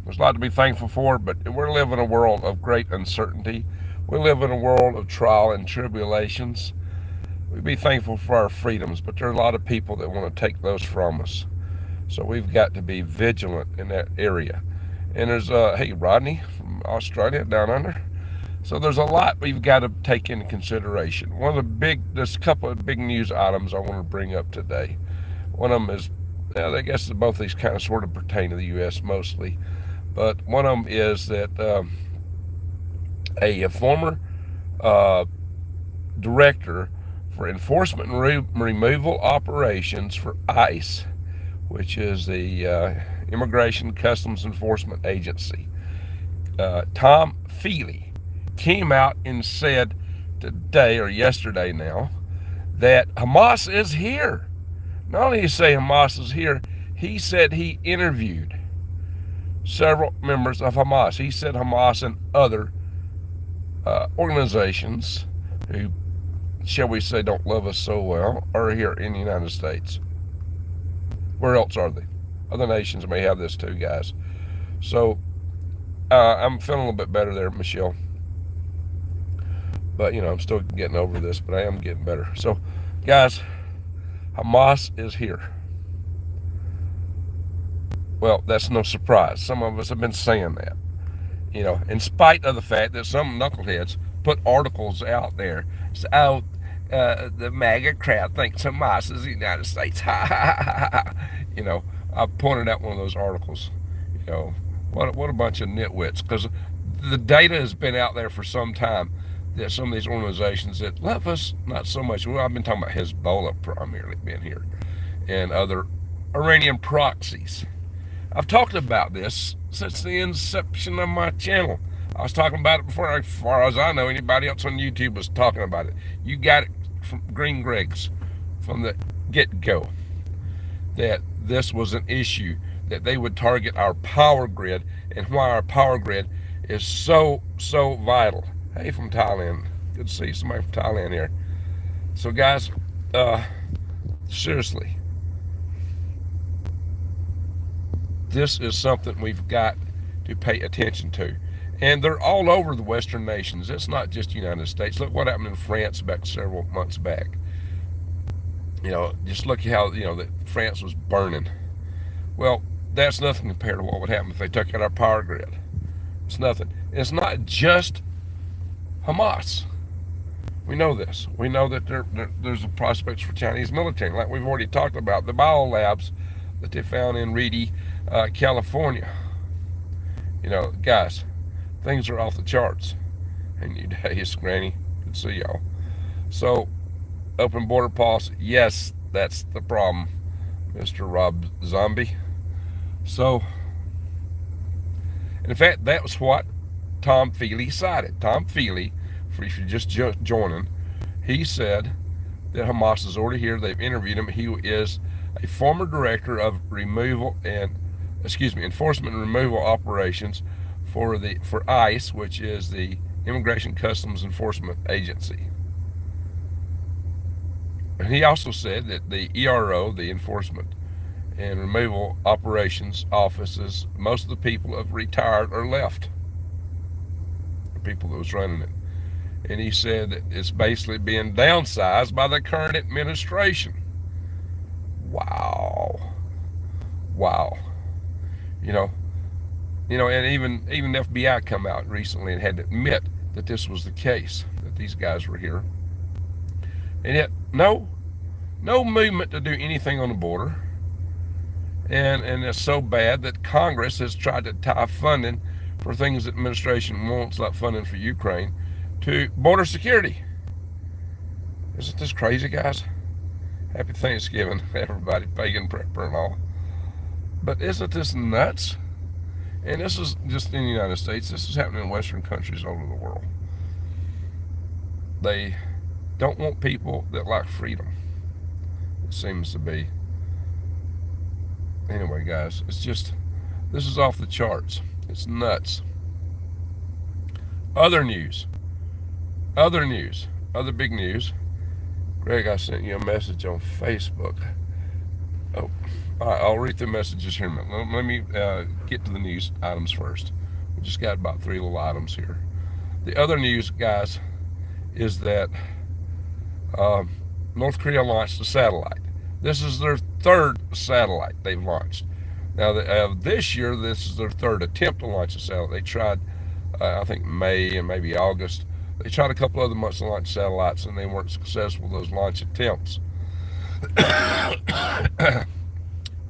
There's a lot to be thankful for, but we're living in a world of great uncertainty. We live in a world of trial and tribulations. We be thankful for our freedoms, but there are a lot of people that want to take those from us. So we've got to be vigilant in that area. And there's, hey, Rodney from Australia down under. So there's a lot we've got to take into consideration. There's a couple of big news items I want to bring up today. One of them is, well, I guess both of these kind of sort of pertain to the U.S. mostly. But one of them is that a former uh, director for enforcement and removal operations for ICE, which is the Immigration Customs Enforcement Agency, Tom Feely, came out and said today or yesterday now that Hamas is here. Not only did he say Hamas is here, he said he interviewed several members of Hamas. He said Hamas and other organizations who, shall we say, don't love us so well are here in the United States. Where else are they? Other nations may have this too, guys. So I'm feeling a little bit better there, Michelle. But, I'm still getting over this, but I am getting better. So, guys, Hamas is here. Well, that's no surprise. Some of us have been saying that. In spite of the fact that some knuckleheads put articles out there. So, the MAGA crowd thinks Hamas is the United States. Ha ha ha ha. I pointed out one of those articles. What a bunch of nitwits. Because the data has been out there for some time that some of these organizations that love us, not so much. Well, I've been talking about Hezbollah primarily being here, and other Iranian proxies. I've talked about this since the inception of my channel. I was talking about it before, as far as I know, anybody else on YouTube was talking about it. You got it from Green Greg's from the get-go, that this was an issue, that they would target our power grid, and why our power grid is so vital. Hey, from Thailand. Good to see somebody from Thailand here. So, guys, seriously, this is something we've got to pay attention to. And they're all over the Western nations. It's not just the United States. Look what happened in France back several months back. Just look at how, that France was burning. Well, that's nothing compared to what would happen if they took out our power grid. It's nothing. It's not just Hamas. We know this. We know that there's a prospects for Chinese military, like we've already talked about, the biolabs that they found in Reedy, California. Guys, things are off the charts. And you days, Granny. Good to see y'all. So, open border policy, yes, that's the problem, Mr. Rob Zombie. So, in fact, that was what Tom Feely cited. Tom Feely, if you're just joining, he said that Hamas is already here. They've interviewed him. He is a former director of enforcement and removal operations for ICE, which is the Immigration Customs Enforcement Agency. And he also said that the ERO, the Enforcement and Removal Operations offices, most of the people have retired or left. The people that was running it. And he said that it's basically being downsized by the current administration. Wow. And even the FBI come out recently and had to admit that this was the case, that these guys were here. And yet, no movement to do anything on the border. And it's so bad that Congress has tried to tie funding for things that administration wants, like funding for Ukraine, to border security. Isn't this crazy, guys? Happy Thanksgiving, everybody, pagan prepper and all. But isn't this nuts? And this is just in the United States. This is happening in Western countries all over the world. They don't want people that like freedom. It seems to be. Anyway, guys, this is off the charts. It's nuts. Other big news. Greg, I sent you a message on Facebook. Oh, All right, I'll read the messages here in a minute. Let me get to the news items first. We just got about 3 little items here. The other news, guys, is that North Korea launched a satellite. This is their 3rd satellite they've launched. Now, this year, this is their 3rd attempt to launch a satellite. They tried, I think, May and maybe August. They tried a couple other months to launch satellites, and they weren't successful, those launch attempts.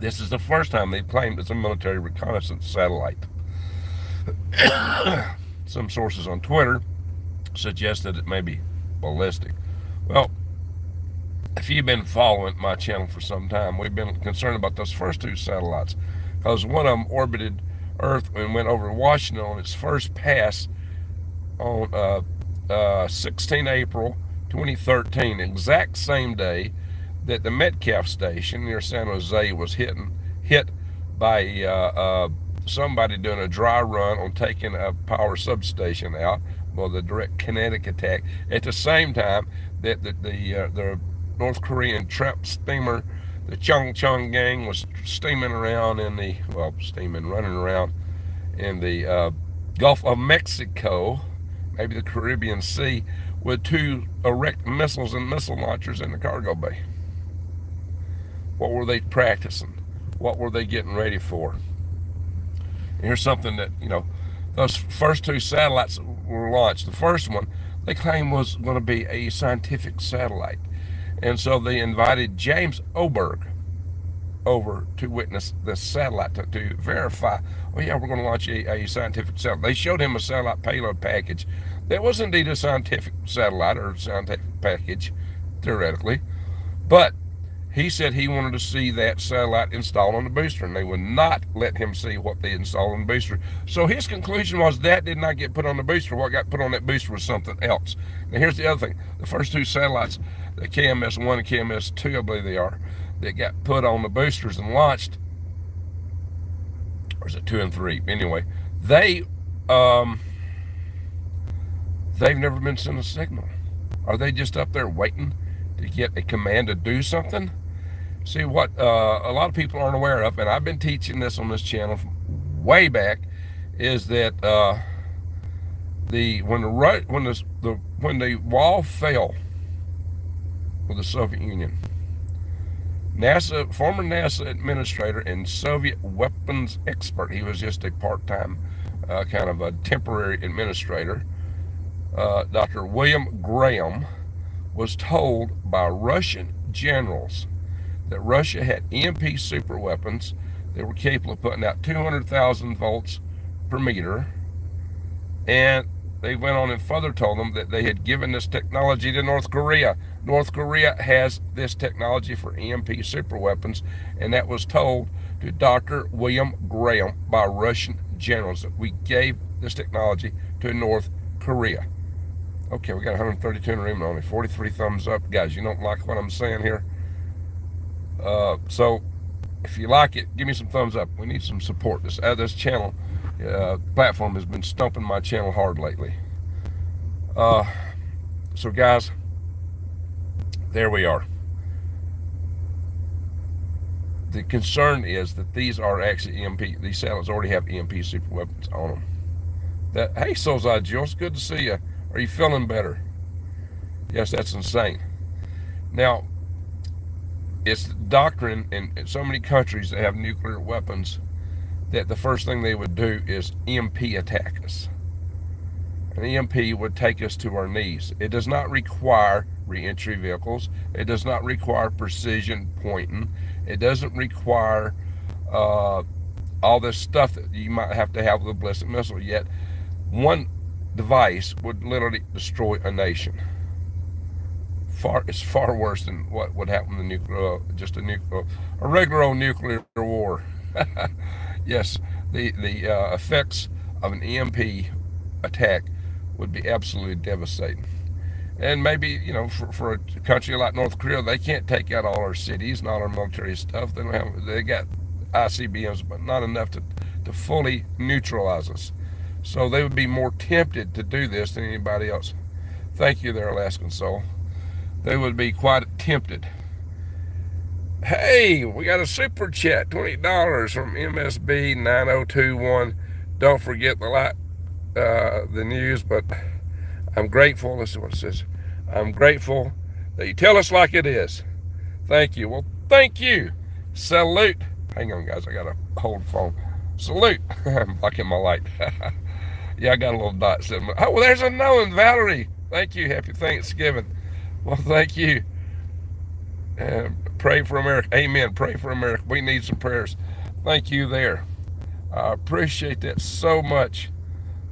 This is the first time they've claimed it's a military reconnaissance satellite. Some sources on Twitter suggest that it may be ballistic. Well, if you've been following my channel for some time, we've been concerned about those first 2 satellites, because one of them orbited Earth and went over Washington on its first pass on 16 April 2013, exact same day that the Metcalf station near San Jose was hit by somebody doing a dry run on taking a power substation out. Well, the direct kinetic attack at the same time that the North Korean tramp steamer, the Chung Chung gang, was running around in the Gulf of Mexico, maybe the Caribbean Sea, with 2 erect missiles and missile launchers in the cargo bay. What were they practicing? What were they getting ready for? And here's something that, those first 2 satellites were launched. The first one, they claimed, was going to be a scientific satellite. And so they invited James Oberg over to witness the satellite to verify, oh yeah, we're going to launch a scientific satellite. They showed him a satellite payload package that was indeed a scientific satellite or scientific package, theoretically. But he said he wanted to see that satellite installed on the booster, and they would not let him see what they installed on the booster. So his conclusion was that did not get put on the booster. What got put on that booster was something else. Now here's the other thing. The first 2 satellites, the KMS-1 and KMS-2, I believe they are, that got put on the boosters and launched, or is it 2 and 3? Anyway, they've never been sent a signal. Are they just up there waiting to get a command to do something? See, what a lot of people aren't aware of, and I've been teaching this on this channel way back, is that when the wall fell with the Soviet Union, former NASA administrator and Soviet weapons expert, he was just a part-time kind of a temporary administrator, Dr. William Graham, was told by Russian generals that Russia had EMP super weapons that were capable of putting out 200,000 volts per meter, and they went on and further told them that they had given this technology to North Korea. North Korea has this technology for EMP super weapons, and that was told to Dr. William Graham by Russian generals, that we gave this technology to North Korea. Okay, we got 132 in the room, only 43 thumbs up. Guys, you don't like what I'm saying here? So if you like it, give me some thumbs up. We need some support. This channel platform has been stumping my channel hard lately. So guys, there we are. The concern is that these are actually EMP. These satellites already have EMP super weapons on them. Hey, Soulside Jill, it's good to see you. Are you feeling better? Yes, that's insane. Now, it's the doctrine in so many countries that have nuclear weapons that the first thing they would do is EMP attack us. An EMP would take us to our knees. It does not require re-entry vehicles. It does not require precision pointing. It doesn't require all this stuff that you might have to have with a ballistic missile. Yet one device would literally destroy a nation. It's far worse than what would happen in a regular old nuclear war. Yes, the effects of an EMP attack would be absolutely devastating. And maybe, for a country like North Korea, they can't take out all our cities and all our military stuff. They got ICBMs, but not enough to fully neutralize us. So they would be more tempted to do this than anybody else. Thank you there, Alaskan Soul. They would be quite tempted. Hey, we got a super chat, $20 from MSB 9021. Don't forget the news, but I'm grateful. Listen to what it says. I'm grateful that you tell us like it is. Thank you. Well, thank you. Salute. Hang on, guys. I got to hold the phone. Salute. I'm blocking my light. Yeah, I got a little dot sitting. Oh, well, there's another one, Valerie. Thank you. Happy Thanksgiving. Well, thank you. Pray for America. Amen. Pray for America. We need some prayers. Thank you there. I appreciate that so much,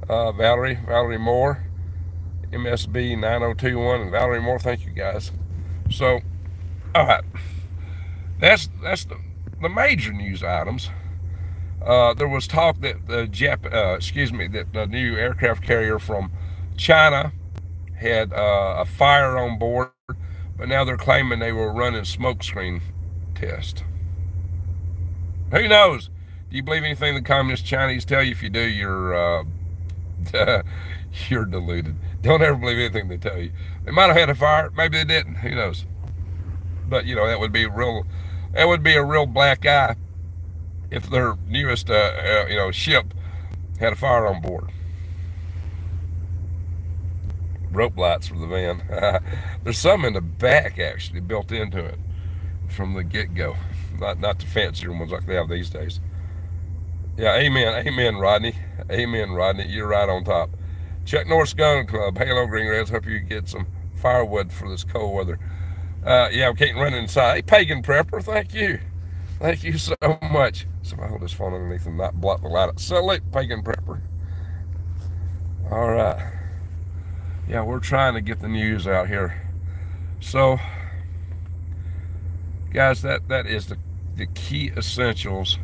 Valerie Moore, MSB 9021, and Valerie Moore. Thank you guys. So, all right, that's the major news items. There was talk that that the new aircraft carrier from China had a fire on board, but now they're claiming they were running smokescreen test. Who knows? Do you believe anything the communist Chinese tell you? If you do, you're deluded. Don't ever believe anything they tell you. They might have had a fire, maybe they didn't. Who knows? But that would be a real black eye if their newest ship had a fire on board. Rope lights for the van. There's some in the back actually built into it from the get-go. Not the fancier ones like they have these days. Yeah, amen, Rodney. Amen, Rodney. You're right on top. Chuck Norris Gun Club. Hello, Green Reds. Hope you get some firewood for this cold weather. Yeah, we can't run inside. Hey, Pagan Prepper, thank you. Thank you so much. So if I hold this phone underneath and not block the light. Salute, Pagan Prepper. All right. Yeah, we're trying to get the news out here. So, guys, that is the key essentials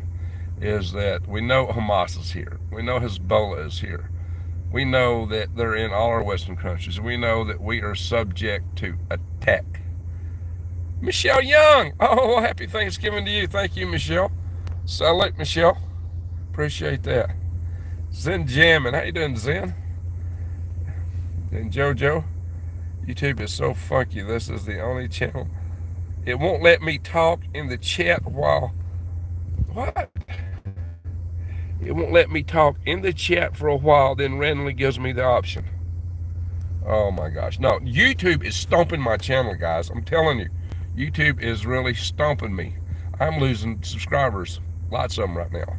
is that we know Hamas is here. We know Hezbollah is here. We know that they're in all our Western countries. We know that we are subject to attack. Michelle Young. Oh, happy Thanksgiving to you. Thank you, Michelle. Salute, Michelle. Appreciate that. Zen Jammin'. How you doing, Zen? And JoJo. YouTube is so funky. This is the only channel. It won't let me talk in the chat while... What? It won't let me talk in the chat for a while, then randomly gives me the option. Oh my gosh. No, YouTube is stomping my channel, guys. I'm telling you. YouTube is really stomping me. I'm losing subscribers. Lots of them right now.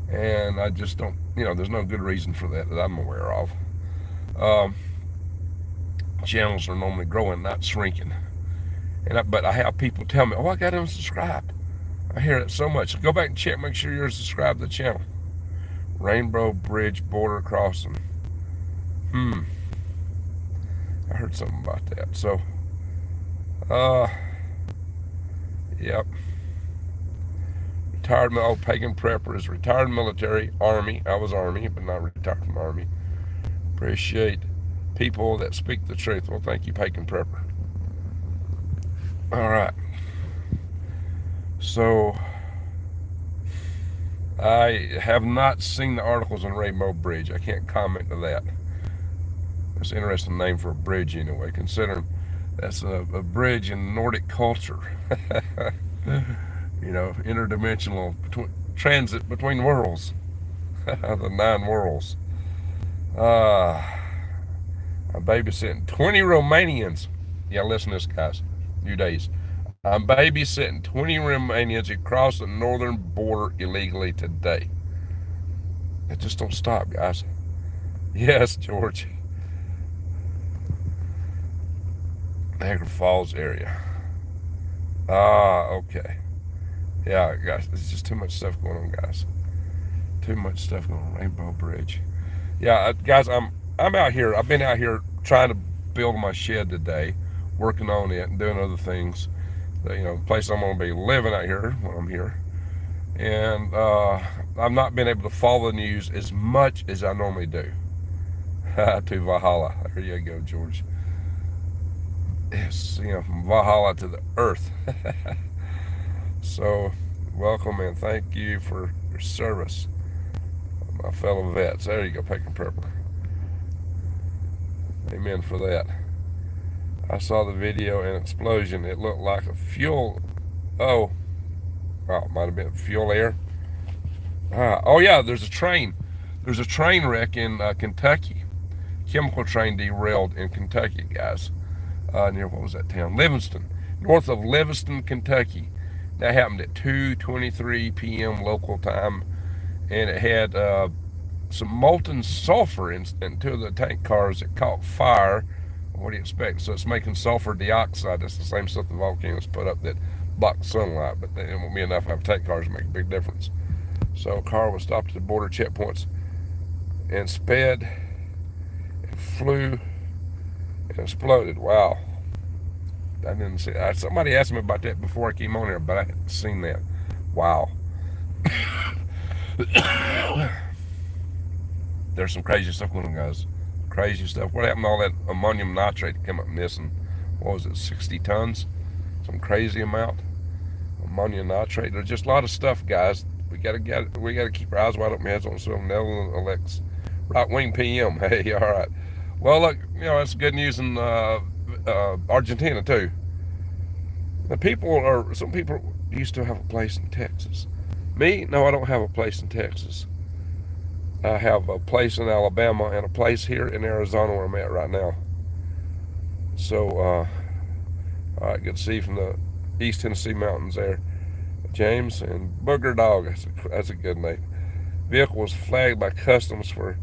And I just don't, there's no good reason for that I'm aware of. Channels are normally growing, not shrinking. But I have people tell me, oh, I got unsubscribed. I hear it so much. Go back and check, make sure you're subscribed to the channel. Rainbow Bridge border crossing. I heard something about that. So, yep. Pagan Prepper is retired military, Army. I was Army, but not retired from Army. Appreciate people that speak the truth. Well, thank you, Pagan Prepper. All right. So, I have not seen the articles on Rainbow Bridge. I can't comment to that. That's an interesting name for a bridge anyway, considering that's a bridge in Nordic culture. Interdimensional transit between worlds. The 9 worlds. I'm babysitting 20 Romanians. Yeah, listen to this, guys. New days. I'm babysitting 20 Romanians across the northern border illegally today. It just don't stop, guys. Yes, George. Niagara Falls area. Okay. Yeah, guys, there's just too much stuff going on, guys. Too much stuff going on. Rainbow Bridge. Yeah, guys, I'm out here. I've been out here trying to build my shed today, working on it and doing other things. The place I'm going to be living out here when I'm here. And I've not been able to follow the news as much as I normally do. To Valhalla. There you go, George. Yes, from Valhalla to the earth. So, welcome and thank you for your service, my fellow vets. There you go, Pagan Prepper. Amen for that. I saw the video and explosion. It looked like a fuel Oh, it might have been fuel air. Oh yeah, there's a train. There's a train wreck in Kentucky. Chemical train derailed in Kentucky, guys. Near, what was that town? Livingston, north of Livingston, Kentucky. That happened at 2:23 p.m. local time, and it had some molten sulfur in two of the tank cars that caught fire. What do you expect? So it's making sulfur dioxide. That's the same stuff the volcanoes put up that blocks sunlight, but it won't be enough to have tank cars to make a big difference. So a car was stopped at the border checkpoints and sped and flew and exploded. Wow. I didn't see that. Somebody asked me about that before I came on here, but I hadn't seen that. Wow. There's some crazy stuff going on, guys. Crazy stuff. What happened to all that ammonium nitrate that came up missing? What was it, 60 tons? Some crazy amount. Ammonium nitrate. There's just a lot of stuff, guys. We gotta keep our eyes wide open, heads on swivel. Nell Alex, right wing PM. Hey, all right. Well, look, that's good news in Argentina too. Some people used to have a place in Texas. Me, no, I don't have a place in Texas. I have a place in Alabama and a place here in Arizona where I'm at right now. So, all right, good to see you from the East Tennessee mountains there. James and Booger Dog, that's a good name. Vehicle was flagged by customs for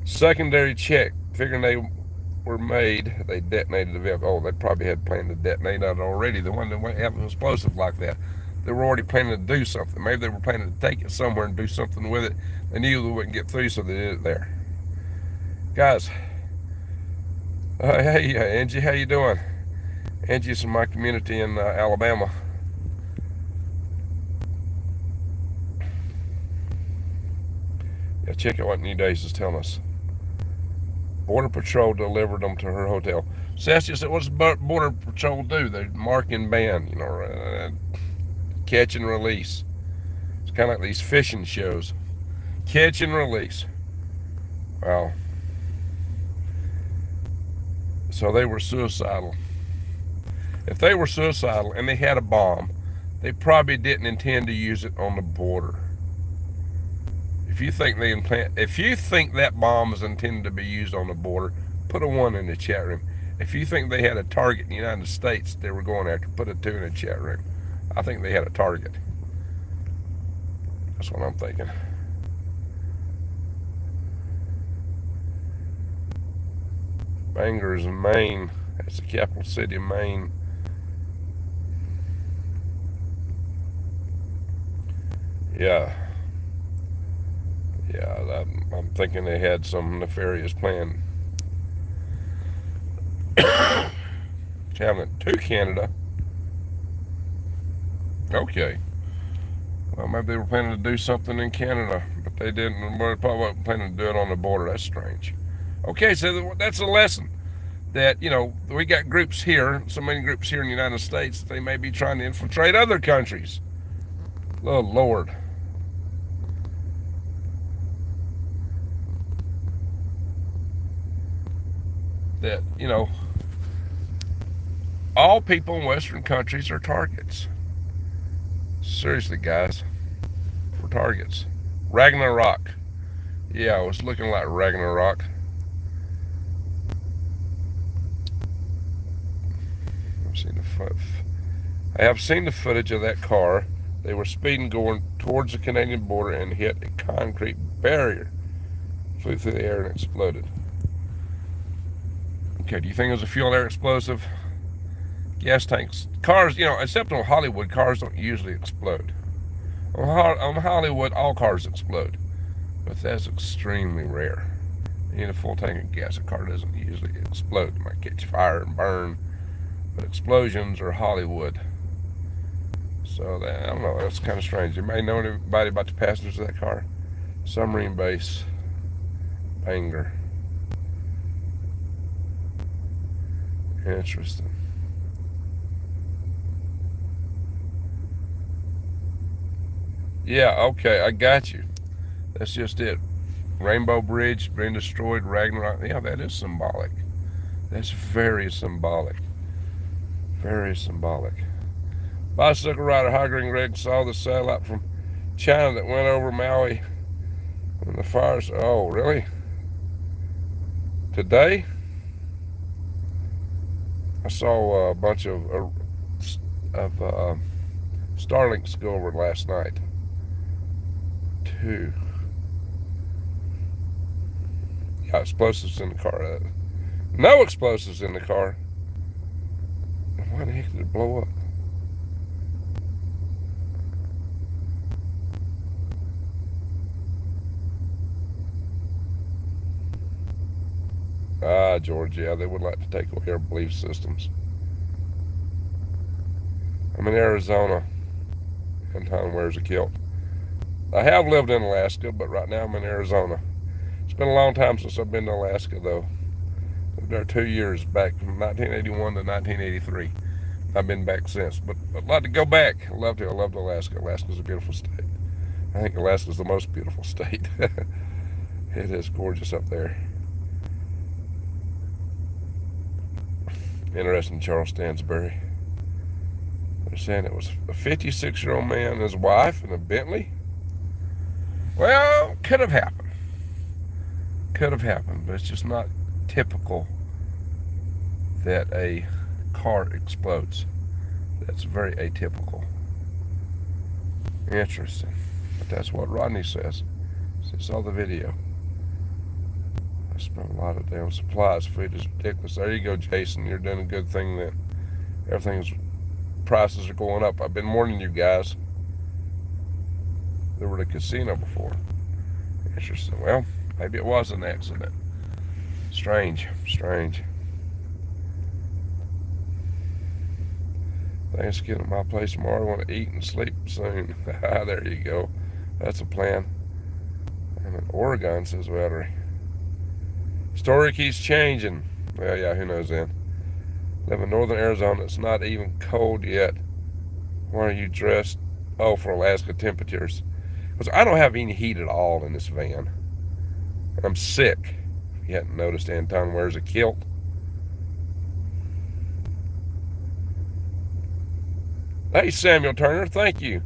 secondary check. Figuring they were made, they detonated the vehicle. Oh, they probably had planned to detonate it already. The one that went having an explosive like that. They were already planning to do something. Maybe they were planning to take it somewhere and do something with it. They knew they wouldn't get through, so they did it there. Guys, hey, Angie, how you doing? Angie's in my community in Alabama. Yeah, check out what New Days is telling us. Border Patrol delivered them to her hotel. Sassy said, "What's Border Patrol do? They mark and ban, catch and release. It's kind of like these fishing shows. Catch and release." Wow. So they were suicidal. If they were suicidal and they had a bomb, they probably didn't intend to use it on the border. If you think that bomb is intended to be used on the border, put a 1 in the chat room. If you think they had a target in the United States they were going after, put a 2 in the chat room. I think they had a target. That's what I'm thinking. Bangor's in Maine. That's the capital city of Maine. Yeah. Yeah, I'm thinking they had some nefarious plan. Traveling to Canada. Okay. Well, maybe they were planning to do something in Canada, but they didn't. They probably weren't planning to do it on the border. That's strange. Okay, so that's a lesson that, we got groups here, so many groups here in the United States, they may be trying to infiltrate other countries. Oh, Lord. That, all people in Western countries are targets. Seriously, guys. We're targets. Ragnarok. Yeah, it was looking like Ragnarok. I have seen the footage of that car. They were speeding going towards the Canadian border and hit a concrete barrier. Flew through the air and exploded. Okay, do you think it was a fuel air explosive? Gas tanks. Cars, except on Hollywood, cars don't usually explode. On Hollywood, all cars explode. But that's extremely rare. You need a full tank of gas. A car doesn't usually explode. It might catch fire and burn. But explosions are Hollywood. So I don't know. That's kind of strange. You may know anybody about the passengers of that car? Submarine base. Bangor. Interesting. Yeah, okay, I got you. That's just it. Rainbow Bridge being destroyed, Ragnarok. Yeah, that is symbolic. That's very symbolic. Very symbolic. Bicycle rider High Green Greg saw the satellite from China that went over Maui when the fires. Oh, really? Today? I saw a bunch of Starlinks go over last night, too. Yeah, explosives in the car. No explosives in the car. Why the heck did it blow up? Ah, Georgia, yeah, they would like to take away our belief systems. I'm in Arizona, and Tom wears a kilt. I have lived in Alaska, but right now I'm in Arizona. It's been a long time since I've been to Alaska, though. Lived there 2 years, back from 1981 to 1983. I've been back since, but I'd like to go back. I love Alaska. Alaska's a beautiful state. I think Alaska's the most beautiful state. It is gorgeous up there. Interesting, Charles Stansbury. They're saying it was a 56-year-old man and his wife in a Bentley. Well, could have happened. Could have happened, but it's just not typical that a car explodes. That's very atypical. Interesting. But that's what Rodney says. He saw the video. I spent a lot of damn supplies. Food is ridiculous. There you go, Jason. You're doing a good thing then. Everything's prices are going up. I've been warning you guys. There were at a casino before. Interesting. Well, maybe it was an accident. Strange. Thanksgiving at my place tomorrow. I want to eat and sleep soon. There you go. That's a plan. I'm in Oregon, says Valerie. Story keeps changing. Well, yeah, who knows then. Live in northern Arizona. It's not even cold yet. Why are you dressed? Oh, for Alaska temperatures. Because I don't have any heat at all in this van. I'm sick. If you hadn't noticed, Anton wears a kilt. Hey, Samuel Turner, thank you.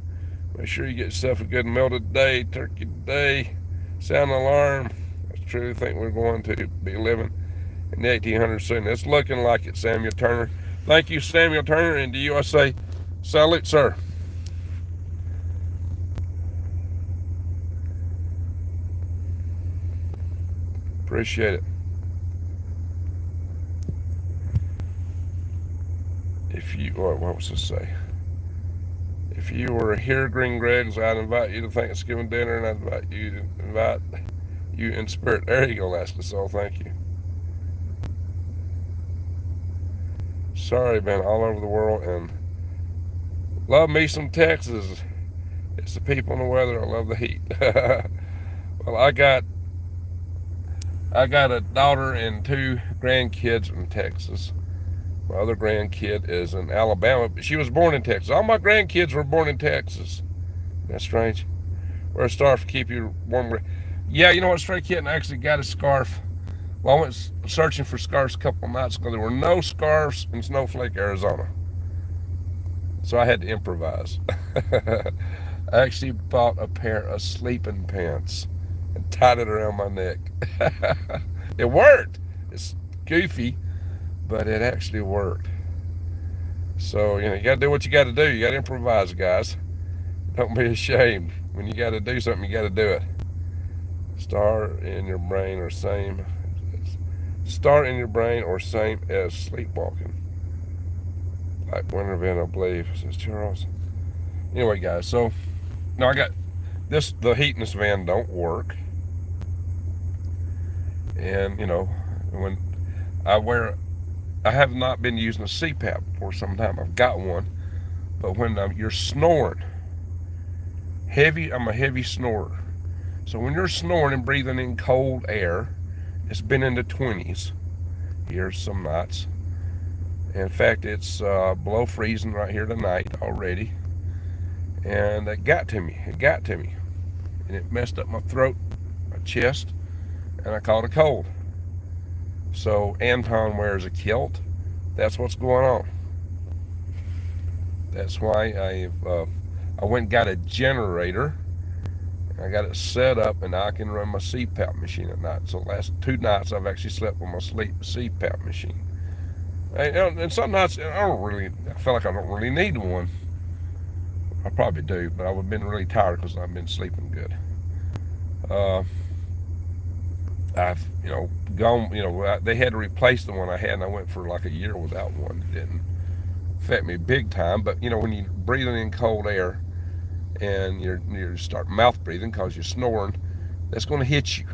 Make sure you get yourself a good meal today. Turkey today. Sound alarm. I truly think we're going to be living in the 1800s soon. It's looking like it, Samuel Turner. Thank you, Samuel Turner, and to you I say, salute, sir. Appreciate it. If you, what was this say? If you were here, Green Greg's, I'd invite you to Thanksgiving dinner, and I'd invite you in spirit. There you go, Alaska Soul. Thank you. Sorry, been all over the world, and love me some Texas. It's the people and the weather. I love the heat. Well, I got a daughter and 2 grandkids in Texas. My other grandkid is in Alabama, but she was born in Texas. All my grandkids were born in Texas. That's strange. Wear a scarf to keep you warm. Yeah, you know what, Stray Kitten? I actually got a scarf. Well, I went searching for scarves a couple of nights ago. There were no scarves in Snowflake, Arizona. So I had to improvise. I actually bought a pair of sleeping pants and tied it around my neck. It worked. It's goofy, but it actually worked. So, you got to do what you got to do. You got to improvise, guys. Don't be ashamed. When you got to do something, you got to do it. Star in your brain or same as sleepwalking. Like winter event, I believe, says Charles. Anyway, guys, so now I got this. The heat in this van don't work. And, when I have not been using a CPAP for some time. I've got one. But when you're snoring, I'm a heavy snorer. So when you're snoring and breathing in cold air, it's been in the 20s here some nights. In fact, it's below freezing right here tonight already. And it got to me. And it messed up my throat, my chest, and I caught a cold. So Anton wears a kilt. That's what's going on. That's why I went and got a generator. I got it set up, and I can run my CPAP machine at night. So the last 2 nights I've actually slept with my CPAP machine. And some nights I feel like I don't really need one. I probably do, but I've been really tired because I've been sleeping good. Uh, I've, gone, they had to replace the one I had, and I went for like a year without one. It didn't affect me big time, but when you're breathing in cold air and you start mouth breathing because you're snoring, that's going to hit you.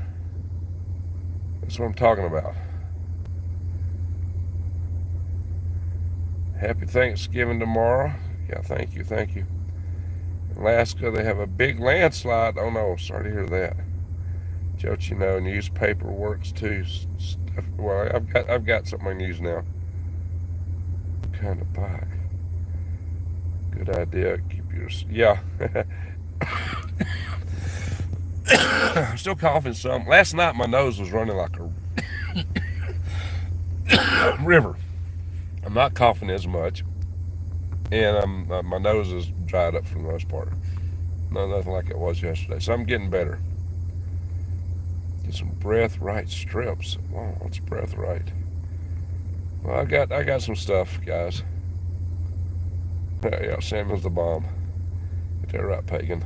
That's what I'm talking about. Happy Thanksgiving tomorrow. Yeah, thank you, thank you. Alaska, they have a big landslide. Oh no, sorry to hear that. Don't you know, newspaper works too. Well, I've got something I can use now. Kind of bike. Good idea. Keep yours. Yeah. I'm still coughing some. Last night my nose was running like a river. I'm not coughing as much, and my nose is dried up for the most part. Nothing like it was yesterday. So I'm getting better. Get some breath right strips. Wow, what's breath right? Well, I got some stuff, guys. Yeah, Samuel's the bomb. Get that right, pagan.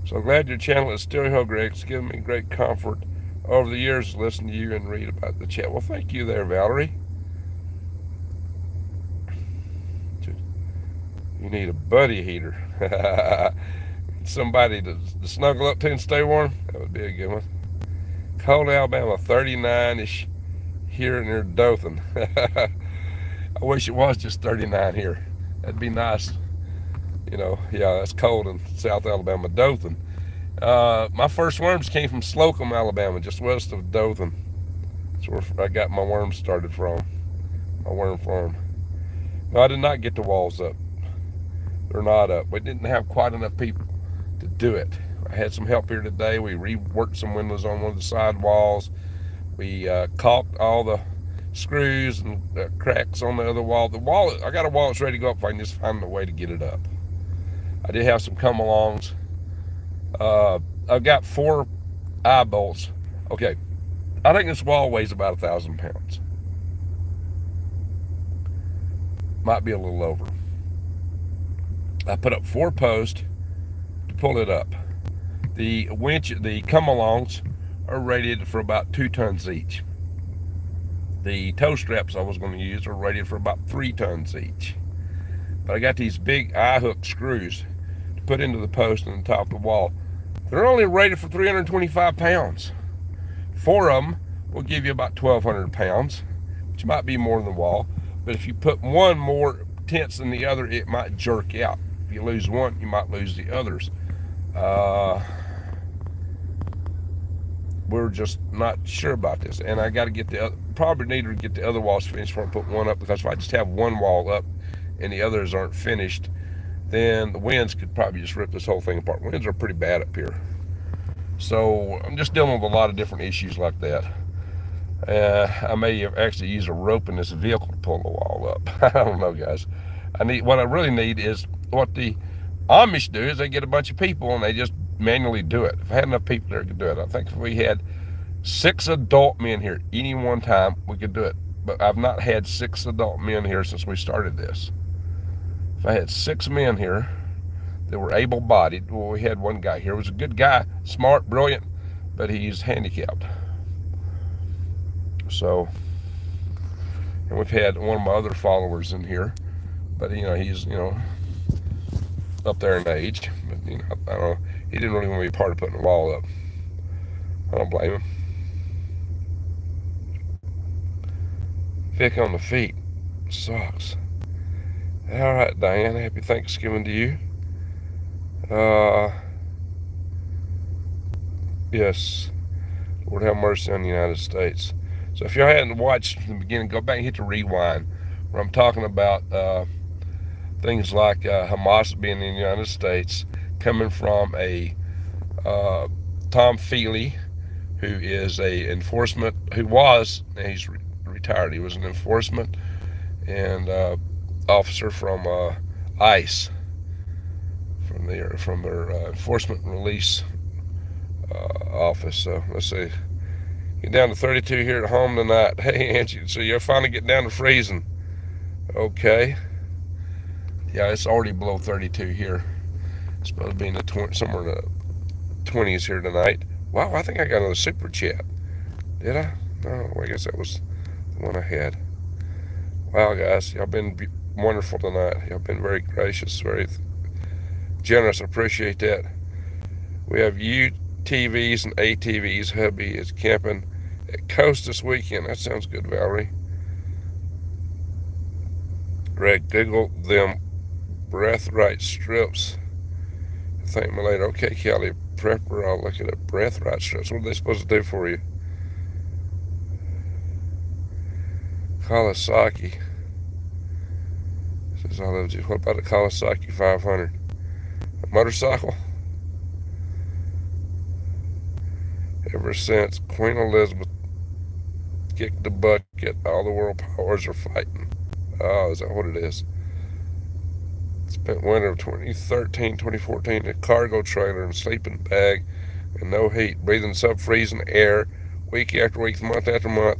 So glad your channel is still here, Greg. It's given me great comfort over the years to listen to you and read about the chat. Well, thank you there, Valerie. You need a buddy heater. Somebody to snuggle up to and stay warm. That would be a good one. Cold Alabama, 39-ish here near Dothan. I wish it was just 39 here. That'd be nice. Yeah, that's cold in South Alabama, Dothan. My first worms came from Slocum, Alabama, just west of Dothan. That's where I got my worms started from, my worm farm. No, I did not get the walls up. They're not up. We didn't have quite enough people to do it. I had some help here today. We reworked some windows on one of the side walls. We caulked all the screws and cracks on the other wall. I got a wall that's ready to go up if I can just find a way to get it up. I did have some come-alongs. I've got 4 eye bolts. Okay, I think this wall weighs about 1,000 pounds. Might be a little over. I put up 4 posts to pull it up. The come-alongs are rated for about 2 tons each. The toe straps I was going to use are rated for about 3 tons each. But I got these big eye hook screws to put into the post on the top of the wall. They're only rated for 325 pounds. 4 of them will give you about 1,200 pounds, which might be more than the wall. But if you put one more tenths than the other, it might jerk out. If you lose one, you might lose the others. We're just not sure about this, and I got to probably need to get the other walls finished before I put one up, because if I just have one wall up and the others aren't finished, then the winds could probably just rip this whole thing apart. Winds are pretty bad up here, so I'm just dealing with a lot of different issues like that. I may have actually used a rope in this vehicle to pull the wall up. I don't know, guys. What I really need is what the Amish do is they get a bunch of people and they just manually do it. If I had enough people there, I could do it. I think if we had 6 adult men here any one time, we could do it. But I've not had 6 adult men here since we started this. If I had 6 men here that were able-bodied, well, we had one guy here. He was a good guy, smart, brilliant, but he's handicapped. So, and we've had one of my other followers in here, but he's up there in age, but I don't know. He didn't really want to be part of putting the wall up. I don't blame him. Thick on the feet sucks. All right, Diane. Happy Thanksgiving to you. Yes. Lord have mercy on the United States. So if y'all hadn't watched from the beginning, go back and hit the rewind, where I'm talking about things like Hamas being in the United States, coming from a Tom Feely, who is he's retired. He was an enforcement and officer from ICE from their enforcement release office. So let's see. Get down to 32 here at home tonight. Hey, Angie, so you're finally getting down to freezing. Okay. Yeah, it's already below 32 here. It's supposed to be in the somewhere in the 20s here tonight. Wow, I think I got another super chat. Did I? No, I guess that was the one I had. Wow, guys, y'all been wonderful tonight. Y'all been very gracious, very generous. I appreciate that. We have UTVs and ATVs. Hubby is camping at Coast this weekend. That sounds good, Valerie. Greg, Google them breath right strips. Thank me later. Okay, Kelly, prepper, I'll look at it. Breath right strips. What are they supposed to do for you? Kawasaki. Says I love you. What about a Kawasaki 500? A motorcycle? Ever since Queen Elizabeth kicked the bucket, all the world powers are fighting. Oh, is that what it is? Spent winter of 2013, 2014 in a cargo trailer and sleeping bag and no heat, breathing sub-freezing air week after week, month after month,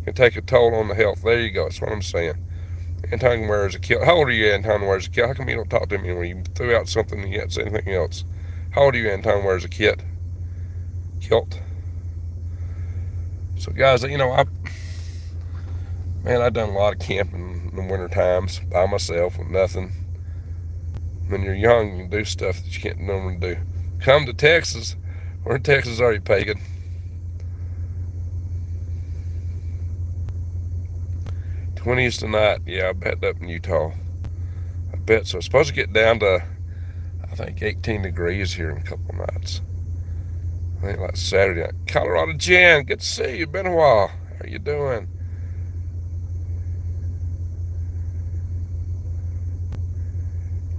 can take a toll on the health. There you go. That's what I'm saying. Anton wears a kilt. How old are you, Anton wears a kilt? How come you don't talk to me when you threw out something and you can't say anything else? How old are you, Anton wears a kilt? So, guys, you know, I've done a lot of camping in the winter times by myself with nothing. When you're young, you can do stuff that you can't normally do. Come to Texas. We're in Texas, are you, pagan? '20s tonight. Yeah, I bet up in Utah. I bet so. It's supposed to get down to, I think, 18 degrees here in a couple of nights. I think like Saturday night. Colorado Jan, good to see you. Been a while. How you doing?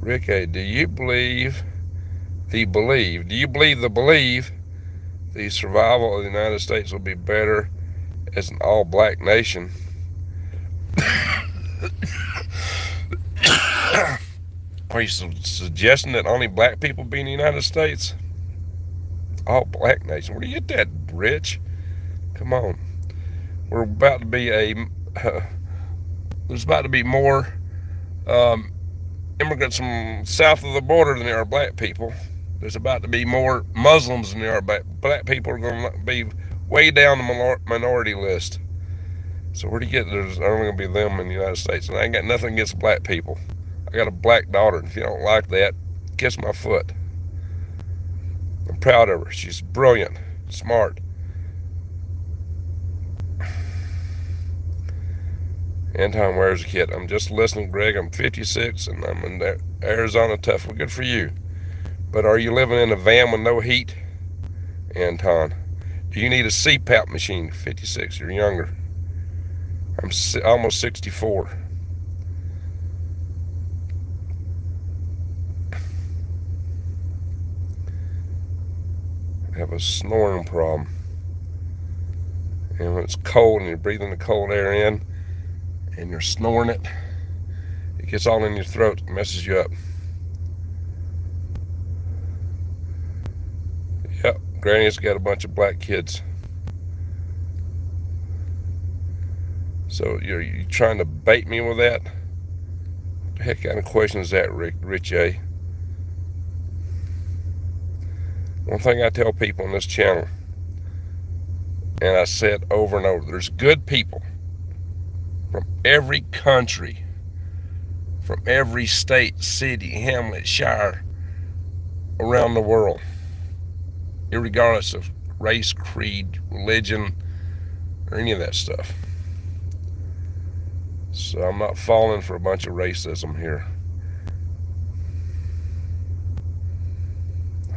Rick A, do you believe the survival of the United States will be better as an all-black nation? Are you suggesting that only black people be in the United States? All-black nation. Where do you get that, Rich? Come on. We're about to be there's about to be more immigrants from south of the border than there are black people. There's about to be more Muslims than there are black people. Are going to be way down the minority list. So where do you get there's only going to be them in the United States? And I ain't got nothing against black people. I got a black daughter, and if you don't like that, kiss my foot. I'm proud of her. She's brilliant, smart. Anton wears a kit. I'm just listening, Greg. I'm 56 and I'm in Arizona. Tough. Well, good for you. But are you living in a van with no heat, Anton? Do you need a CPAP machine? 56. You're younger. I'm almost 64. I have a snoring problem. And when it's cold and you're breathing the cold air in and you're snoring it, it gets all in your throat, it messes you up. Yep, Granny's got a bunch of black kids. So you're trying to bait me with that? What the heck kind of question is that, Rich A? One thing I tell people on this channel, and I said over and over, there's good people from every country, from every state, city, hamlet, shire around the world, irregardless of race, creed, religion, or any of that stuff. So I'm not falling for a bunch of racism here.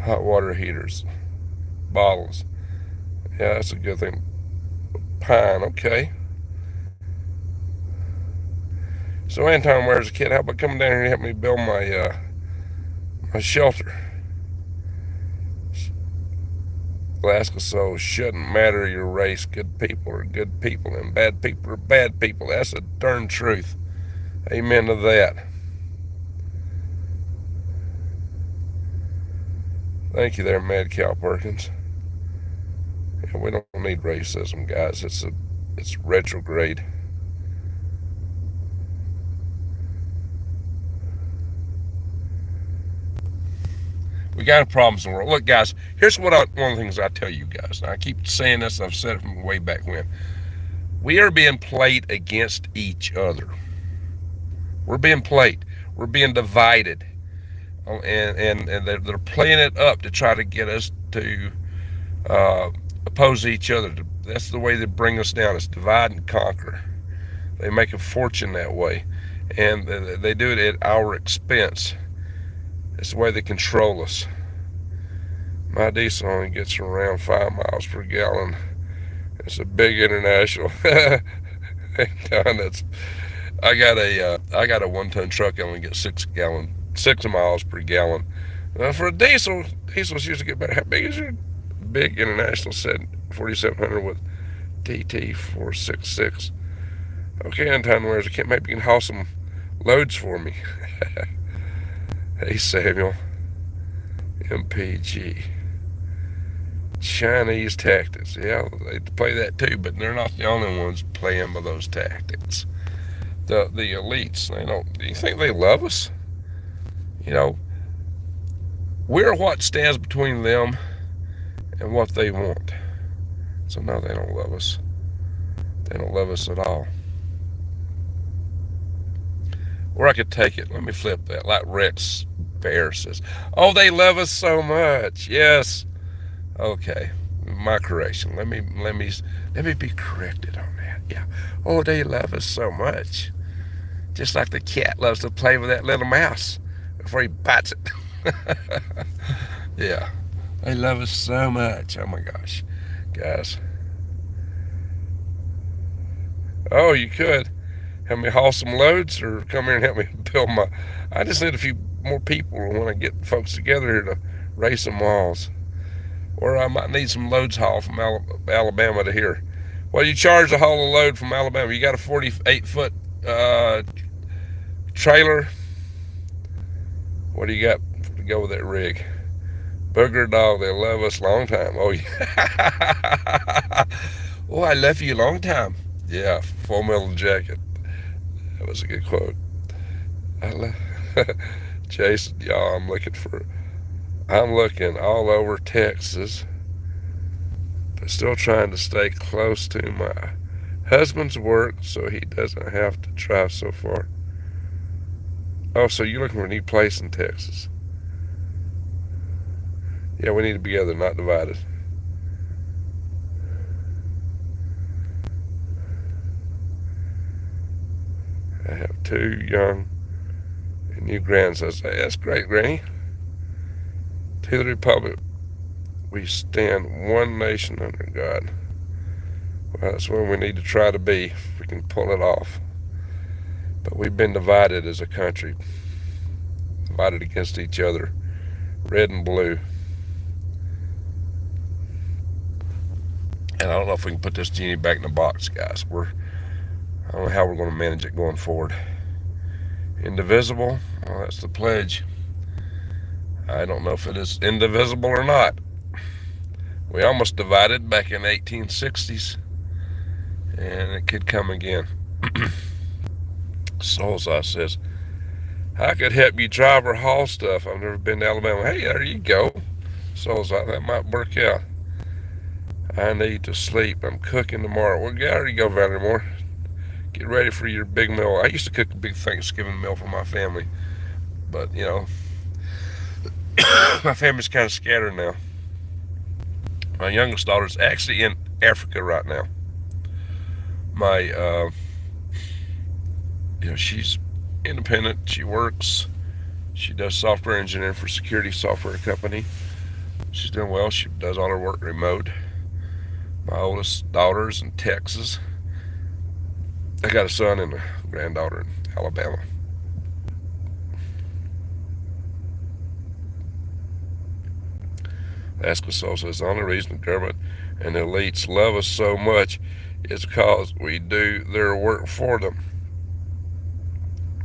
Hot water heaters, bottles. Yeah, that's a good thing. Pine, okay. So Anton wears a kit. How about coming down here and help me build my my shelter? Alaska, so shouldn't matter your race. Good people are good people and bad people are bad people. That's the darn truth. Amen to that. Thank you there, Mad Cow Perkins. Yeah, we don't need racism, guys. It's retrograde. We got problems in the world. Look, guys, here's one of the things I tell you guys. Now, I keep saying this, I've said it from way back when. We are being played against each other. We're being played. We're being divided. And they're playing it up to try to get us to oppose each other. That's the way they bring us down. It's divide and conquer. They make a fortune that way. And they do it at our expense. It's the way they control us. My diesel only gets around 5 miles per gallon. It's a big international. That's I got a 1-ton truck. I only get 6 miles per gallon. For a diesel's usually get better. How big is your big international set 4700 with TT 466? Okay, Anton, where's I can't maybe you can haul some loads for me. Hey Samuel, MPG. Chinese tactics. Yeah, they play that too, but they're not the only ones playing by those tactics. The elites, they don't. Do you think they love us? You know, we're what stands between them and what they want. So no, they don't love us. They don't love us at all. Or I could take it. Let me flip that. Like Rex Bear says, "Oh, they love us so much." Yes. Okay. My correction. Let me be corrected on that. Yeah. Oh, they love us so much. Just like the cat loves to play with that little mouse before he bites it. Yeah. They love us so much. Oh my gosh. Guys. Oh, you could help me haul some loads or come here and help me build my. I just need a few more people when I get folks together here to raise some walls. Or I might need some loads hauled from Alabama to here. Well, you charge to haul a load from Alabama. You got a 48-foot trailer. What do you got to go with that rig? Booger dog, they love us long time. Oh, yeah. Oh, I love you long time. Yeah, Full Metal Jacket. That was a good quote. I love Jason, y'all, I'm looking all over Texas, but still trying to stay close to my husband's work so he doesn't have to drive so far. Oh, so you're looking for a new place in Texas? Yeah, we need to be together, not divided. I have 2 young and new grandsons. Hey, that's great, Granny. To the Republic, we stand one nation under God. Well, that's where we need to try to be if we can pull it off. But we've been divided as a country, divided against each other, red and blue. And I don't know if we can put this genie back in the box, guys. I don't know how we're going to manage it going forward. Indivisible, well, that's the pledge. I don't know if it is indivisible or not. We almost divided back in the 1860s, and it could come again. Soulside says, I could help you drive or haul stuff. I've never been to Alabama. Hey, there you go. Soulside, that might work out. I need to sleep. I'm cooking tomorrow. Well, there you go, Valerie. Get ready for your big meal. I used to cook a big Thanksgiving meal for my family, but you know, my family's kind of scattered now. My youngest daughter's actually in Africa right now. My, she's independent. She works. She does software engineering for a security software company. She's doing well. She does all her work remote. My oldest daughter's in Texas. I got a son and a granddaughter in Alabama. Askersol says the only reason the government and the elites love us so much is because we do their work for them.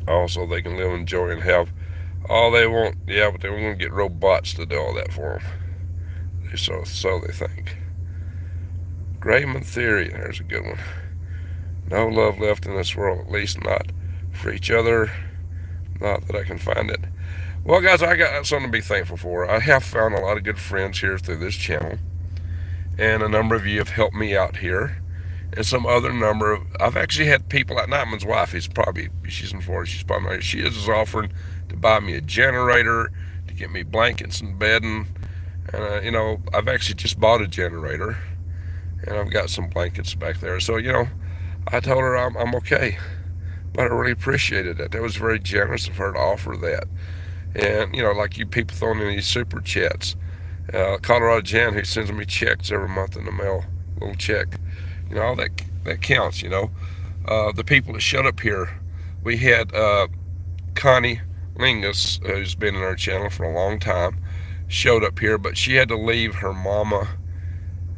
Also, they can live, enjoy, and have all they want. Yeah, but they're going to get robots to do all that for them. So they think. Grayman theory, there's a good one. No love left in this world, at least not for each other. Not that I can find it. Well, guys, I got something to be thankful for. I have found a lot of good friends here through this channel, and a number of you have helped me out here. And some other number of, I've actually had people like Nightman's wife, she's in Florida, she's probably married. She is offering to buy me a generator, to get me blankets and bedding. And, I've actually just bought a generator, and I've got some blankets back there. So, I told her I'm okay. But I really appreciated that. That was very generous of her to offer that. And, like you people throwing in these super chats. Colorado Jan, who sends me checks every month in the mail, little check. All that counts, The people that showed up here, we had Connie Lingus, who's been in our channel for a long time, showed up here, but she had to leave. Her mama,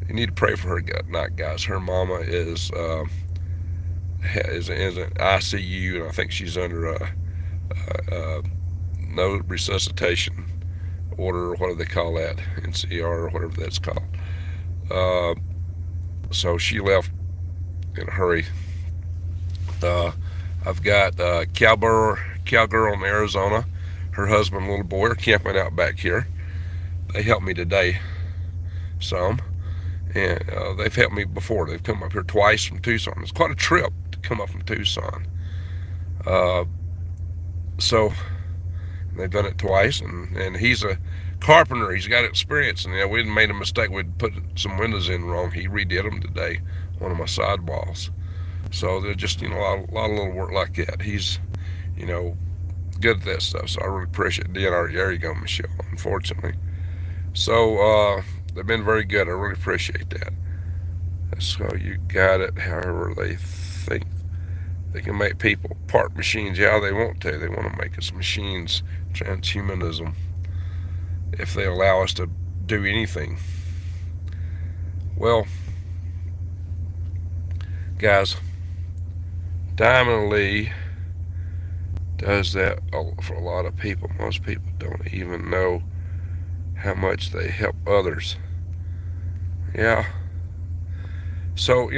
you need to pray for her tonight, guys. Her mama is in an ICU, and I think she's under no resuscitation order, or what do they call that, NCR or whatever that's called. So she left in a hurry. I've got Cowgirl in Arizona. Her husband and little boy are camping out back here. They helped me today some, and they've helped me before. They've come up here twice from Tucson. It's quite a trip to come up from Tucson. So they've done it twice, and he's a carpenter. He's got experience, and we made a mistake. We'd put some windows in wrong. He redid them today, one of my sidewalls. So they're just, a lot of little work like that. He's, good at that stuff. So I really appreciate it. There you go, Michelle, unfortunately. So they've been very good. I really appreciate that. So you got it. However they think they can make people part machines. Yeah, they want to. They want to make us machines. Transhumanism. If they allow us to do anything. Well, guys, Diamond Lee does that for a lot of people. Most people don't even know how much they help others. Yeah. So,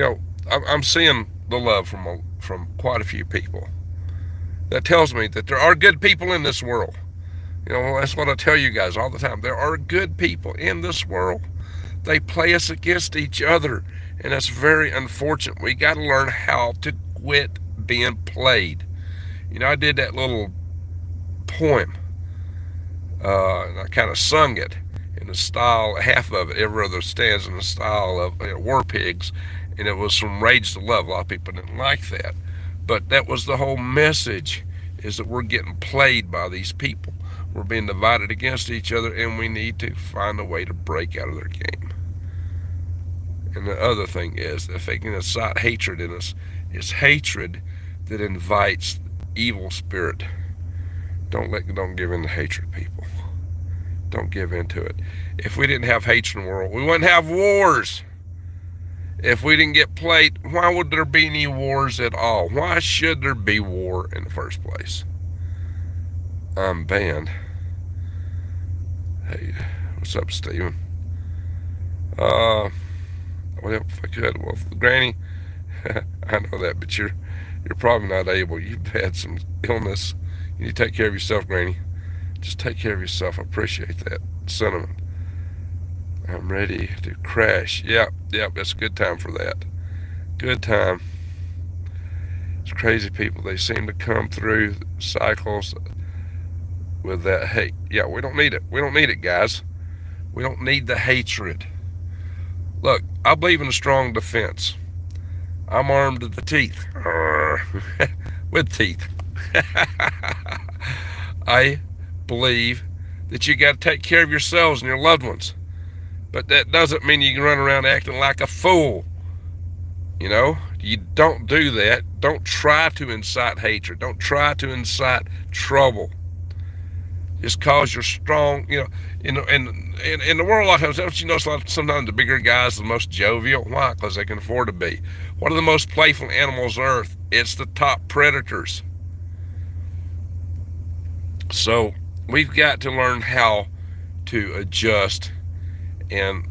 I'm seeing the love from quite a few people. That tells me that there are good people in this world. That's what I tell you guys all the time. There are good people in this world. They play us against each other, and that's very unfortunate. We got to learn how to quit being played. I did that little poem, and I kind of sung it in the style, half of it, every other stanza in the style of War Pigs, and it was from Rage to Love. A lot of people didn't like that, but that was the whole message, is that we're getting played by these people. We're being divided against each other, and we need to find a way to break out of their game. And the other thing is, if they can incite hatred in us, it's hatred that invites evil spirit. Don't give in to hatred, people. Don't give in to it. If we didn't have hatred in the world, we wouldn't have wars. If we didn't get played, why would there be any wars at all? Why should there be war in the first place? I'm banned. Hey, what's up, Steven? Well, if I could, well, Granny, I know that, but you're probably not able. You've had some illness. You need to take care of yourself, Granny. Just take care of yourself. I appreciate that sentiment. I'm ready to crash. Yep, that's a good time for that. Good time. It's crazy people. They seem to come through cycles with that hate. Yeah, we don't need it. We don't need it, guys. We don't need the hatred. Look, I believe in a strong defense. I'm armed to the teeth. With teeth. I believe that you got to take care of yourselves and your loved ones. But that doesn't mean you can run around acting like a fool. You don't do that. Don't try to incite hatred. Don't try to incite trouble. Just cause you're strong, in the world, a lot of times, sometimes the bigger guys are the most jovial. Why? Because they can afford to be. What are the most playful animals on earth? It's the top predators. So we've got to learn how to adjust and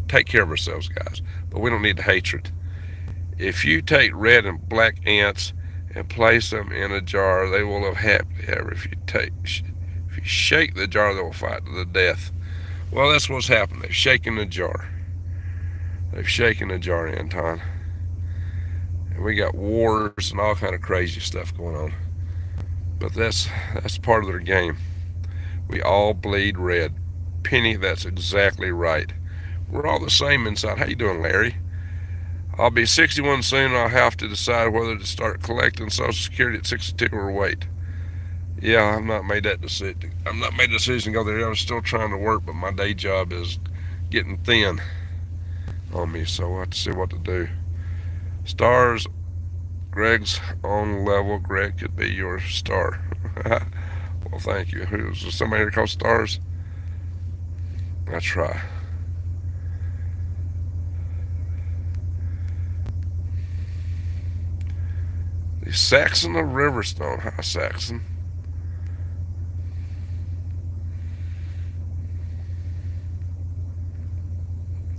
take care of ourselves, guys. But we don't need the hatred. If you take red and black ants and place them in a jar, they will live happily ever. If you shake the jar, they will fight to the death. Well, that's what's happened. They've shaken the jar. They've shaken the jar, Anton. And we got wars and all kind of crazy stuff going on. But that's part of their game. We all bleed red. Penny, that's exactly right. We're all the same inside. How you doing, Larry? I'll be 61 soon, and I'll have to decide whether to start collecting Social Security at 62 or wait. Yeah, I've not made that decision. I've not made a decision to go there. I'm still trying to work, but my day job is getting thin on me, so I'll have to see what to do. Stars, Greg's on level. Greg could be your star. Well, thank you. Is there somebody here called Stars? I try. The Saxon of Riverstone. Hi, Saxon.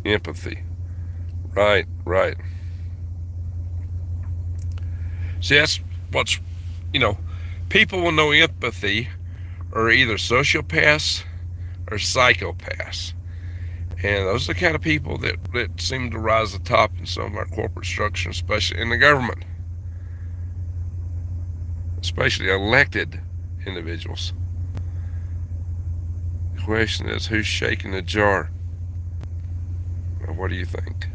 Empathy. Right. See, that's what's, people will know empathy are either sociopaths or psychopaths. And those are the kind of people that seem to rise to the top in some of our corporate structure, especially in the government. Especially elected individuals. The question is, who's shaking the jar? Well, what do you think?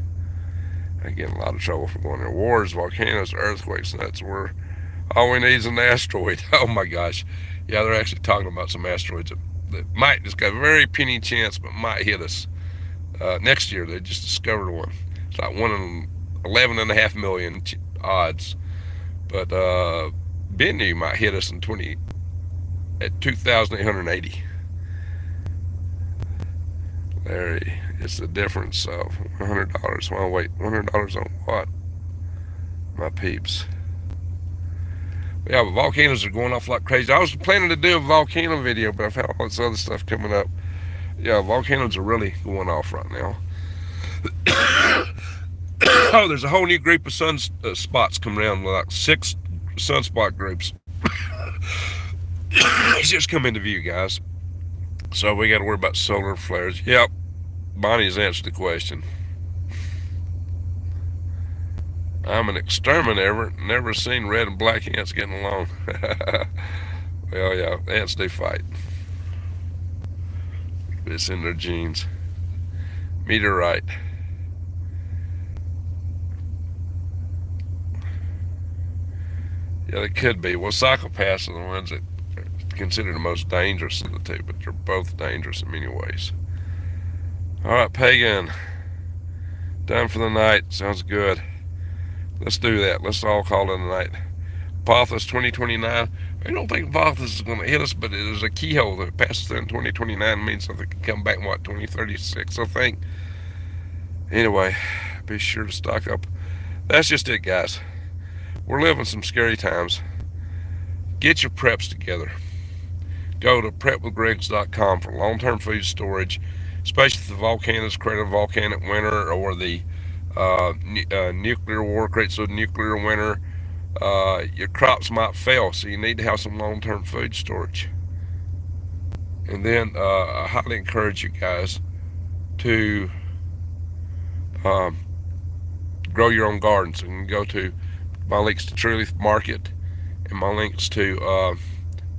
I get in a lot of trouble for going there. Wars, volcanoes, earthquakes, and that's where all we need is an asteroid. Oh my gosh. Yeah, they're actually talking about some asteroids that might just got a very penny chance, but might hit us. Next year, they just discovered one. It's like 1 in 11.5 million odds. But Bennu might hit us at 2,880. Larry, it's the difference of $100. Well, wait, $100 on what? My peeps. Yeah, but volcanoes are going off like crazy. I was planning to do a volcano video, but I've had all this other stuff coming up. Yeah, volcanoes are really going off right now. Oh, there's a whole new group of sunspots coming around, like 6 sunspot groups. It's just come into view, guys. So we got to worry about solar flares. Yep, Bonnie's answered the question. I'm an exterminator. Never seen red and black ants getting along. Well, yeah, ants do fight. It's in their genes. Meteorite. Yeah, they could be. Well, psychopaths are the ones that are considered the most dangerous of the two, but they're both dangerous in many ways. All right, Pagan. Done for the night. Sounds good. Let's do that. Let's all call it a night. Apophis 2029. I don't think Apophis is going to hit us, but it is a keyhole that passes through in 2029. Means something can come back in, 2036, I think. Anyway, be sure to stock up. That's just it, guys. We're living some scary times. Get your preps together. Go to prepwithgregs.com for long-term food storage, especially if the volcanoes create a volcanic winter or the nuclear war creates a nuclear winter. Your crops might fail, so you need to have some long-term food storage. And then I highly encourage you guys to grow your own gardens. So you can go to my links to True Leaf Market and my links to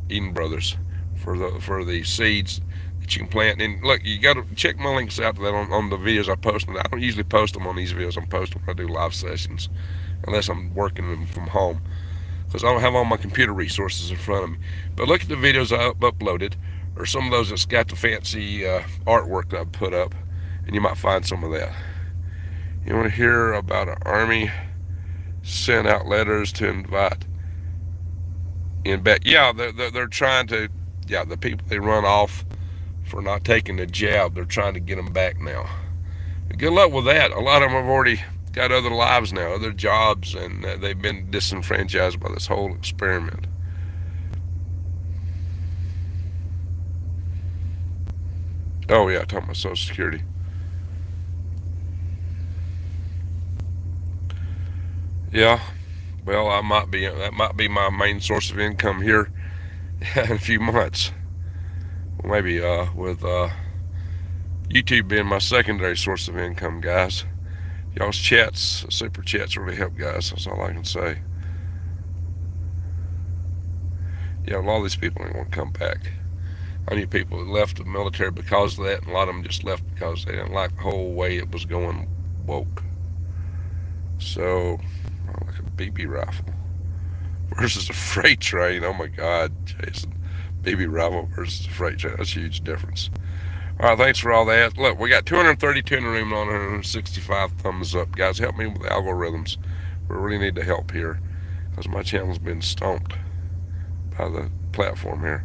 Eden Brothers for the seeds that you can plant. And look, you got to check my links out to that on the videos I post. I don't usually post them on these videos. I'm posting when I do live sessions, unless I'm working them from home, because I don't have all my computer resources in front of me. But look at the videos I uploaded, or some of those that's got the fancy artwork that I put up, and you might find some of that. You want to hear about an army sent out letters to invite in back? Yeah, they're trying to. Yeah, the people they run off for not taking the jab, they're trying to get them back now. Good luck with that. A lot of them have already got other lives now, other jobs, and they've been disenfranchised by this whole experiment. Oh yeah, talking about Social Security. Yeah. Well, that might be my main source of income here in a few months. Well, maybe with YouTube being my secondary source of income, guys. Y'all's chats, super chats, really help, guys. That's all I can say. Yeah, a lot of these people ain't gonna come back. I knew people that left the military because of that, and a lot of them just left because they didn't like the whole way it was going woke. So, like a BB rifle versus a freight train. Oh my God, Jason. BB rifle versus a freight train. That's a huge difference. All right, thanks for all that. Look, we got 232 in the room on 165 thumbs up. Guys, help me with the algorithms. We really need the help here because my channel's been stomped by the platform here.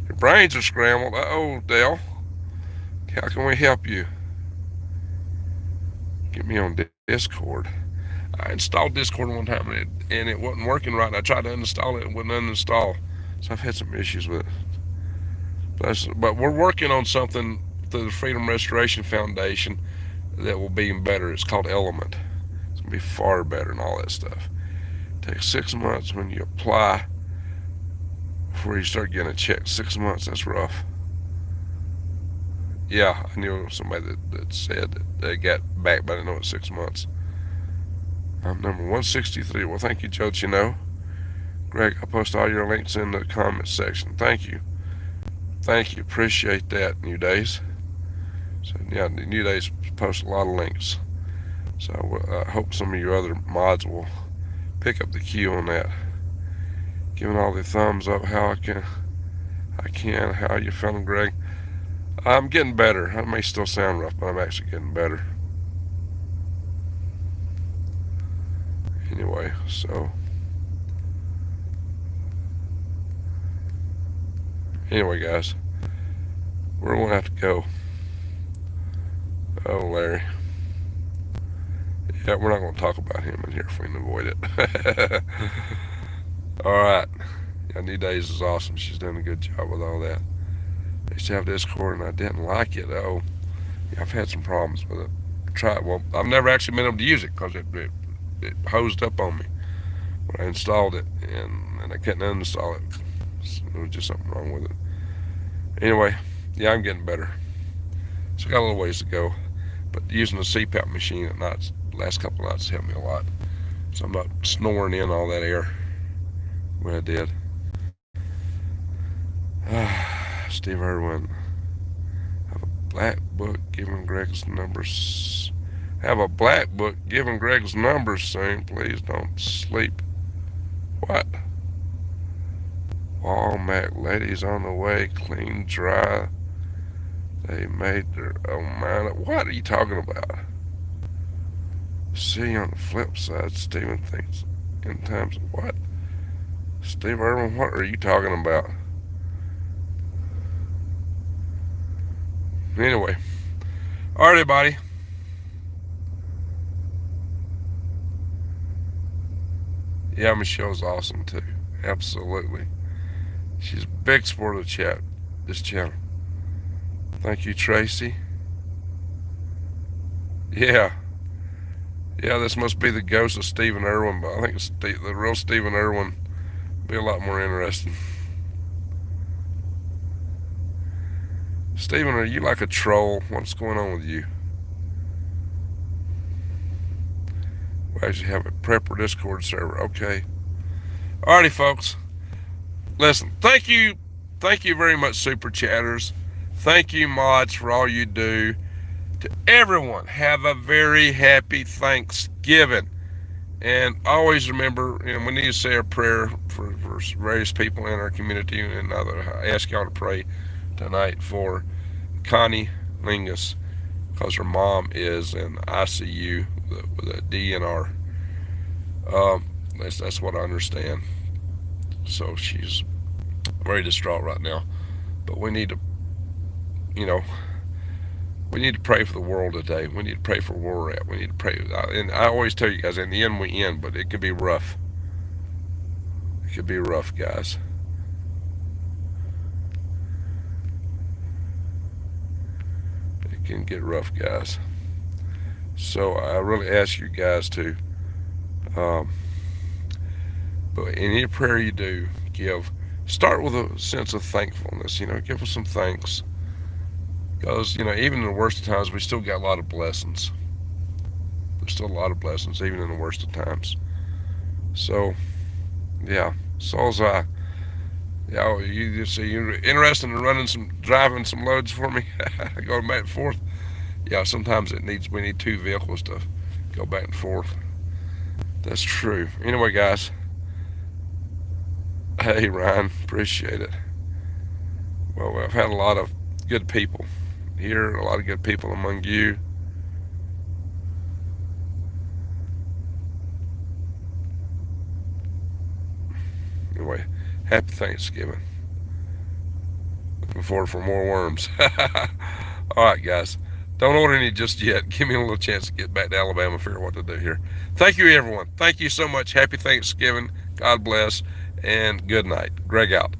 Your brains are scrambled. Uh-oh, Dale. How can we help you? Get me on Discord. I installed Discord one time and it wasn't working right. I tried to uninstall it and wouldn't uninstall. So I've had some issues with it. But we're working on something through the Freedom Restoration Foundation that will be even better. It's called Element. It's going to be far better and all that stuff. It takes 6 months when you apply before you start getting a check. 6 months, that's rough. Yeah, I knew somebody that said that they got back, but I didn't know it's 6 months. I'm number 163. Well, thank you, Joe Chino. Greg, I post all your links in the comments section. Thank you. Thank you. Appreciate that, New Days. So, yeah, New Days post a lot of links. So I hope some of you other mods will pick up the cue on that. Giving all the thumbs up how I can. How are you feeling, Greg? I'm getting better. I may still sound rough, but I'm actually getting better. Anyway, so anyway, guys, we're gonna have to go. Oh, Larry. Yeah, we're not gonna talk about him in here if we can avoid it. All right. Yeah, New Days is awesome. She's done a good job with all that. I used to have Discord and I didn't like it. Oh, yeah, I've had some problems with it. Well, I've never actually been able to use it because it hosed up on me when I installed it, and I couldn't uninstall it. So there was just something wrong with it. Anyway, yeah, I'm getting better. So I got a little ways to go, but using the CPAP machine at night, the last couple of nights helped me a lot. So I'm not snoring in all that air when I did. Steve Irwin, have a black book giving Greg's numbers. Have a black book giving Greg's numbers soon. Please don't sleep. What? Walmart ladies on the way, clean, dry. They made their own mind. What are you talking about? See, on the flip side, Stephen thinks in times of what? Steve Irwin, what are you talking about? Anyway, all right, everybody. Yeah, Michelle's awesome too. Absolutely. She's a big sport of the chat, this channel. Thank you, Tracy. Yeah. Yeah, this must be the ghost of Stephen Irwin, but I think the real Stephen Irwin will be a lot more interesting. Stephen, are you like a troll? What's going on with you? We actually have a prepper Discord server. Okay. Alrighty, folks. Listen, thank you very much, Super Chatters. Thank you, mods, for all you do. To everyone, have a very happy Thanksgiving. And always remember, we need to say a prayer for various people in our community. And I ask y'all to pray tonight for Connie Lingus, because her mom is in ICU with a DNR. That's what I understand. So she's very distraught right now. But we need to, we need to pray for the world today. We need to pray for where we're at. We need to pray. And I always tell you guys, in the end, we end, but it could be rough. It could be rough, guys. – can get rough, guys. So I really ask you guys to, um, but in any prayer you do, start with a sense of thankfulness. Give us some thanks, because even in the worst of times, we still got a lot of blessings. There's still a lot of blessings, even in the worst of times. So yeah, so as I, yeah, you're interested in driving some loads for me, going back and forth. Yeah, sometimes we need two vehicles to go back and forth. That's true. Anyway, guys, hey Ryan, appreciate it. Well, I've had a lot of good people here, a lot of good people among you. Anyway, happy Thanksgiving. Looking forward for more worms. All right, guys. Don't order any just yet. Give me a little chance to get back to Alabama, figure out what to do here. Thank you, everyone. Thank you so much. Happy Thanksgiving. God bless. And good night. Greg out.